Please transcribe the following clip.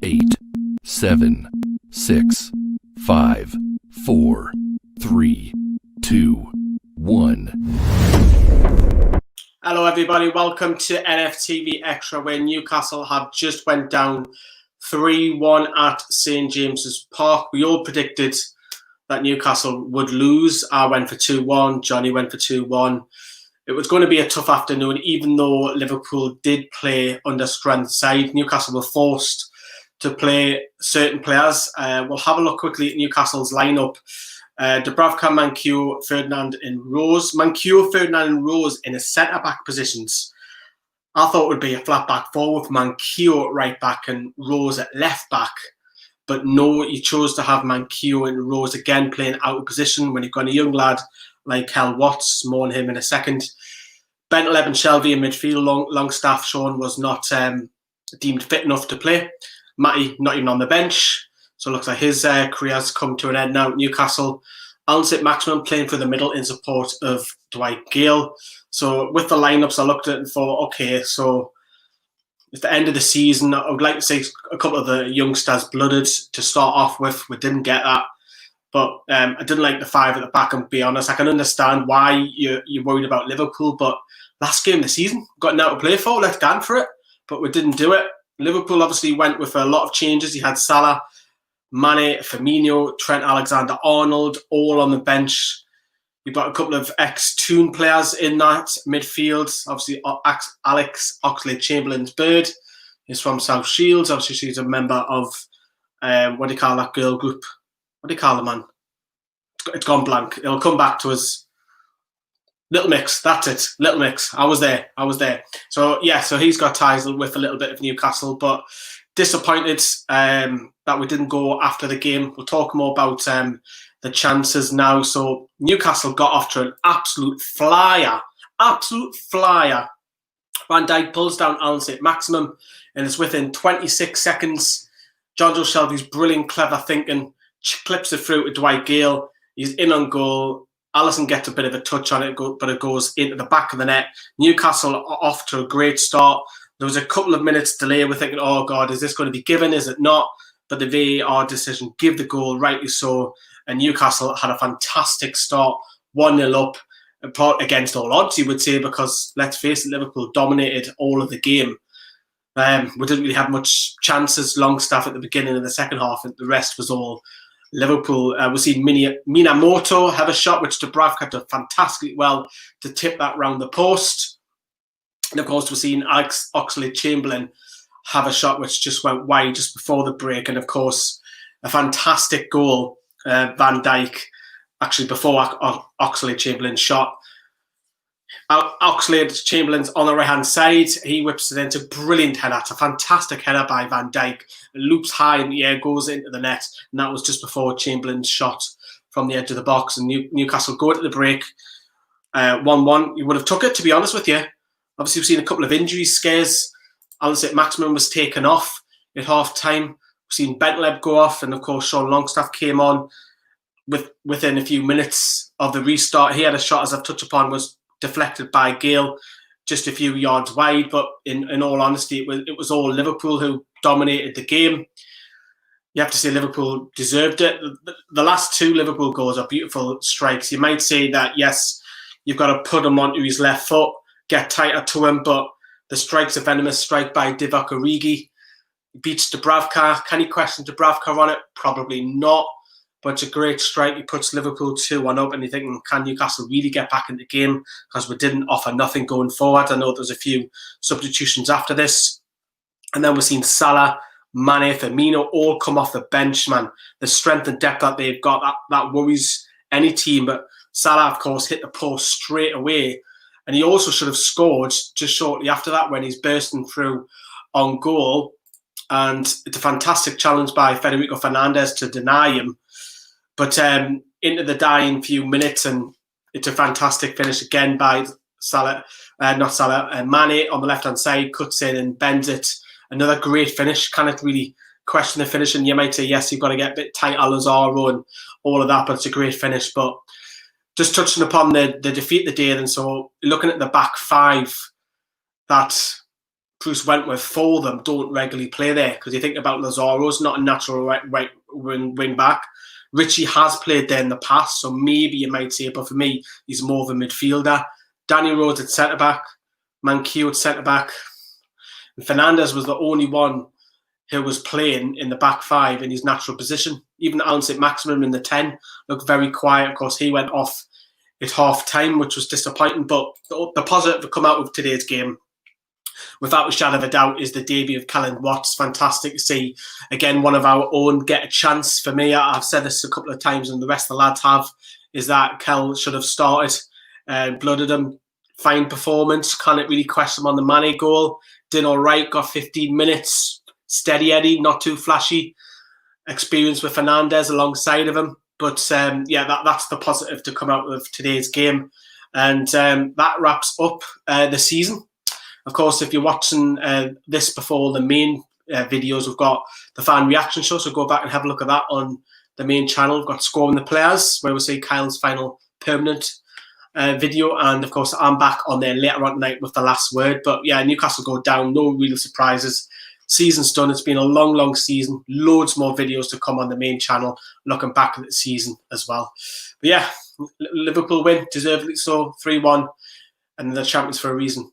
8, 7, 6, 5, 4, 3, 2, 1. Hello everybody, welcome to NFTV Extra, where Newcastle have just went down 3-1 at St James's Park. We all predicted that Newcastle would lose. I went for 2-1, Johnny went for 2-1. It was going to be a tough afternoon, even though Liverpool did play under strength side. Newcastle were forced to play certain players. We'll have a look quickly at Newcastle's lineup. Dubravka, Manquillo, Ferdinand and Rose. Manquillo, Ferdinand and Rose in the centre-back positions. I thought it would be a flat-back four with Manquillo at right-back and Rose at left-back. But no, you chose to have Manquillo and Rose again playing out of position when you've got a young lad like Hal Watts. More on him in a second. Bentaleb and Shelvey in midfield. Longstaff, Sean, was not deemed fit enough to play. Matty, not even on the bench. So it looks like his career has come to an end now. Newcastle, saint-maximin playing through the middle in support of Dwight Gale. So with the lineups, I looked at it and thought, okay, so at the end of the season, I would like to see a couple of the youngsters blooded to start off with. We didn't get that. But I didn't like the five at the back, and be honest, I can understand why you're worried about Liverpool. But last game of the season, got now to play for, let's go for it. But we didn't do it. Liverpool obviously went with a lot of changes. You had Salah, Mane, Firmino, Trent Alexander-Arnold, all on the bench. You've got a couple of ex-Toon players in that midfield. Obviously, Alex Oxlade-Chamberlain's bird is from South Shields. Obviously, she's a member of, what do you call that girl group? What do you call it, man? It's gone blank. It'll come back to us. Little Mix, that's it. Little Mix. I was there. So, yeah, so he's got ties with a little bit of Newcastle, but disappointed that we didn't go after the game. We'll talk more about the chances now. So Newcastle got off to an absolute flyer. Van Dijk pulls down saint-maximin, and it's within 26 seconds. Jonjo Shelvey's brilliant, clever thinking clips it through to Dwight Gale. He's in on goal. Alisson gets a bit of a touch on it, but it goes into the back of the net. Newcastle are off to a great start. There was a couple of minutes delay. We're thinking, oh, God, is this going to be given? Is it not? But the VAR decision, give the goal, rightly so. And Newcastle had a fantastic start, 1-0 up against all odds, you would say, because, let's face it, Liverpool dominated all of the game. We didn't really have much chances, Longstaff at the beginning of the second half, and the rest was all Liverpool. We've seen Minamoto have a shot, which Dubravka did fantastically well to tip that round the post. And of course, we've seen Alex Oxlade-Chamberlain have a shot which just went wide just before the break. And of course, a fantastic goal, Van Dijk, actually before Oxlade-Chamberlain's shot. Oxlade-Chamberlain's on the right-hand side. He whips it into a brilliant header. It's a fantastic header by Van Dijk. It loops high in the air, goes into the net. And that was just before Chamberlain's shot from the edge of the box. And Newcastle go to the break. 1-1. You would have took it, to be honest with you. Obviously, we've seen a couple of injury scares. saint-maximin was taken off at half-time. We've seen Bentaleb go off. And, of course, Sean Longstaff came on within a few minutes of the restart. He had a shot, as I've touched upon, was deflected by Gale, just a few yards wide. But in all honesty, it was all Liverpool who dominated the game. You have to say Liverpool deserved it. The last two Liverpool goals are beautiful strikes. You might say that, yes, you've got to put him onto his left foot, get tighter to him, but the strike's a venomous strike by Divock Origi. He beats Dubravka. Can he question Dubravka on it? Probably not. But it's a great strike. He puts Liverpool 2-1 up, and you're thinking, can Newcastle really get back in the game? Because we didn't offer nothing going forward. I know there's a few substitutions after this. And then we've seen Salah, Mane, Firmino all come off the bench, man. The strength and depth that they've got, that worries any team. But Salah, of course, hit the post straight away. And he also should have scored just shortly after that when he's bursting through on goal. And it's a fantastic challenge by Federico Fernandez to deny him. But into the dying few minutes, and it's a fantastic finish again by Mane on the left-hand side, cuts in and bends it. Another great finish. Cannot really question the finish. And you might say, yes, you've got to get a bit tight, Lazaro and all of that, but it's a great finish. But just touching upon the defeat of the day, and so looking at the back five, that Bruce Wentworth for them don't regularly play there, because you think about Lazaro's not a natural right wing back. Richie has played there in the past, so maybe you might say, but for me, he's more of a midfielder. Danny Rhodes at centre back, Manquillo at centre back, and Fernandez was the only one who was playing in the back five in his natural position. Even Saint-Maximin in the 10 looked very quiet. Of course, he went off at half time, which was disappointing. But the positive to come out of today's game, without a shadow of a doubt, is the debut of Kellen Watts. Fantastic to see, again, one of our own get a chance. For me, I've said this a couple of times, and the rest of the lads have, is that Kel should have started. Blooded him. Fine performance. Can't really question him on the Mane goal. Did all right. Got 15 minutes. Steady Eddie, not too flashy. Experience with Fernandez alongside of him. But that's the positive to come out of today's game. And that wraps up the season. Of course, if you're watching this before the main videos, we've got the fan reaction show. So go back and have a look at that on the main channel. We've got Scoring the Players, where we'll see Kyle's final permanent video. And of course, I'm back on there later on tonight with the last word. But yeah, Newcastle go down. No real surprises. Season's done. It's been a long, long season. Loads more videos to come on the main channel, looking back at the season as well. But yeah, Liverpool win, deservedly so, 3-1, and they're champions for a reason.